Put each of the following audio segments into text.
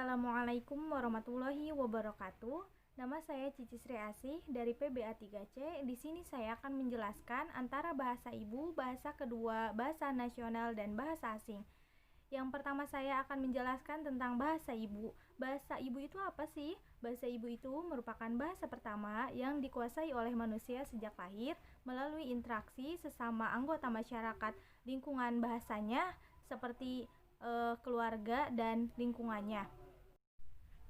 Assalamualaikum warahmatullahi wabarakatuh. Nama saya Cici Sri Asih dari PBA 3C. Di sini saya akan menjelaskan antara bahasa ibu, bahasa kedua, bahasa nasional, dan bahasa asing. Yang pertama saya akan menjelaskan tentang bahasa ibu. Bahasa ibu itu apa sih? Bahasa ibu itu merupakan bahasa pertama yang dikuasai oleh manusia sejak lahir melalui interaksi sesama anggota masyarakat. Lingkungan bahasanya seperti keluarga dan lingkungannya.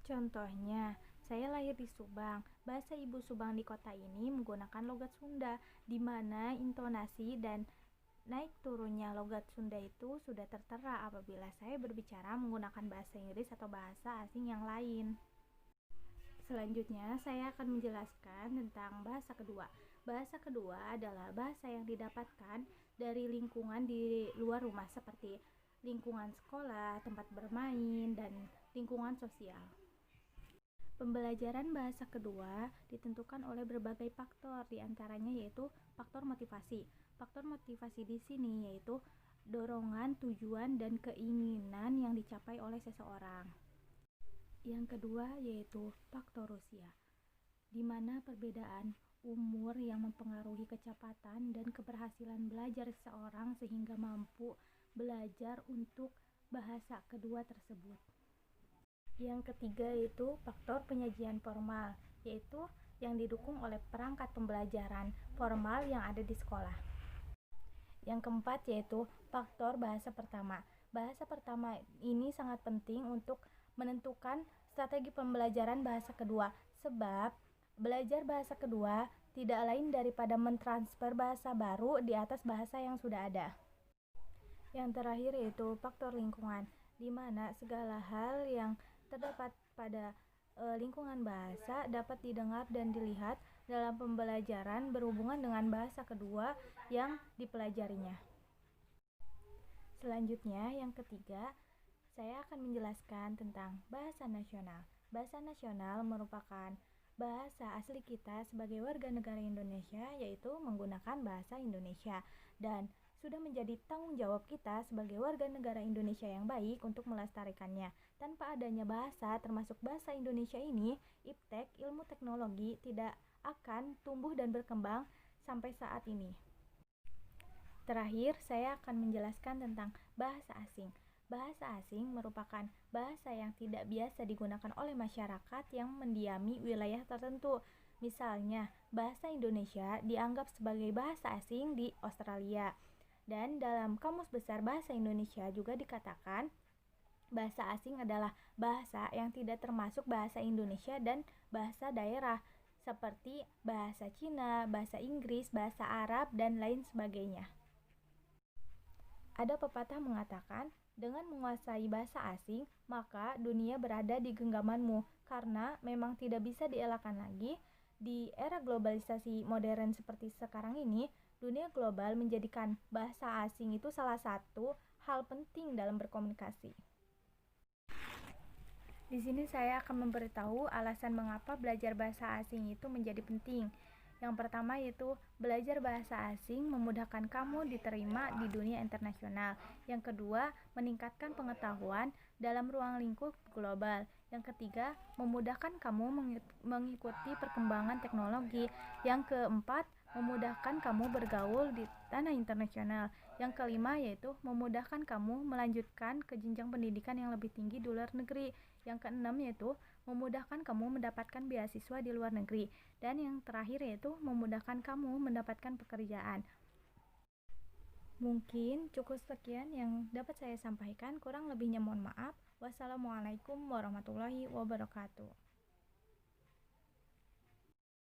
Contohnya, saya lahir di Subang. Bahasa ibu Subang di kota ini menggunakan logat Sunda, di mana intonasi dan naik turunnya logat Sunda itu sudah tertera apabila saya berbicara menggunakan bahasa Inggris atau bahasa asing yang lain. Selanjutnya, saya akan menjelaskan tentang bahasa kedua. Bahasa kedua adalah bahasa yang didapatkan dari lingkungan di luar rumah seperti lingkungan sekolah, tempat bermain, dan lingkungan sosial. Pembelajaran bahasa kedua ditentukan oleh berbagai faktor, diantaranya yaitu faktor motivasi. Faktor motivasi di sini yaitu dorongan, tujuan, dan keinginan yang dicapai oleh seseorang. Yang kedua yaitu faktor usia, di mana perbedaan umur yang mempengaruhi kecepatan dan keberhasilan belajar seseorang sehingga mampu belajar untuk bahasa kedua tersebut. Yang ketiga yaitu faktor penyajian formal, yaitu yang didukung oleh perangkat pembelajaran formal yang ada di sekolah. Yang keempat yaitu faktor bahasa pertama. Bahasa pertama ini sangat penting untuk menentukan strategi pembelajaran bahasa kedua, sebab belajar bahasa kedua tidak lain daripada mentransfer bahasa baru di atas bahasa yang sudah ada. Yang terakhir yaitu faktor lingkungan, di mana segala hal yang terdapat pada lingkungan bahasa dapat didengar dan dilihat dalam pembelajaran berhubungan dengan bahasa kedua yang dipelajarinya. Selanjutnya, yang ketiga, saya akan menjelaskan tentang bahasa nasional. Bahasa nasional merupakan bahasa asli kita sebagai warga negara Indonesia, yaitu menggunakan bahasa Indonesia, dan sudah menjadi tanggung jawab kita sebagai warga negara Indonesia yang baik untuk melestarikannya. Tanpa adanya bahasa, termasuk bahasa Indonesia ini, iptek, ilmu teknologi, tidak akan tumbuh dan berkembang sampai saat ini. Terakhir, saya akan menjelaskan tentang bahasa asing. Bahasa asing merupakan bahasa yang tidak biasa digunakan oleh masyarakat yang mendiami wilayah tertentu. Misalnya, bahasa Indonesia dianggap sebagai bahasa asing di Australia. Dan dalam Kamus Besar Bahasa Indonesia juga dikatakan bahasa asing adalah bahasa yang tidak termasuk bahasa Indonesia dan bahasa daerah, seperti bahasa Cina, bahasa Inggris, bahasa Arab, dan lain sebagainya. Ada pepatah mengatakan, dengan menguasai bahasa asing, maka dunia berada di genggamanmu, karena memang tidak bisa dielakkan lagi. Di era globalisasi modern seperti sekarang ini, dunia global menjadikan bahasa asing itu salah satu hal penting dalam berkomunikasi. Di sini saya akan memberitahu alasan mengapa belajar bahasa asing itu menjadi penting. Yang pertama yaitu belajar bahasa asing memudahkan kamu diterima di dunia internasional. Yang kedua, meningkatkan pengetahuan dalam ruang lingkup global. Yang ketiga, memudahkan kamu mengikuti perkembangan teknologi. Yang keempat, memudahkan kamu bergaul di tanah internasional. Yang kelima yaitu memudahkan kamu melanjutkan ke jenjang pendidikan yang lebih tinggi di luar negeri. Yang keenam yaitu memudahkan kamu mendapatkan beasiswa di luar negeri. Dan yang terakhir yaitu memudahkan kamu mendapatkan pekerjaan. Mungkin cukup sekian yang dapat saya sampaikan, kurang lebihnya mohon maaf. Wassalamualaikum warahmatullahi wabarakatuh.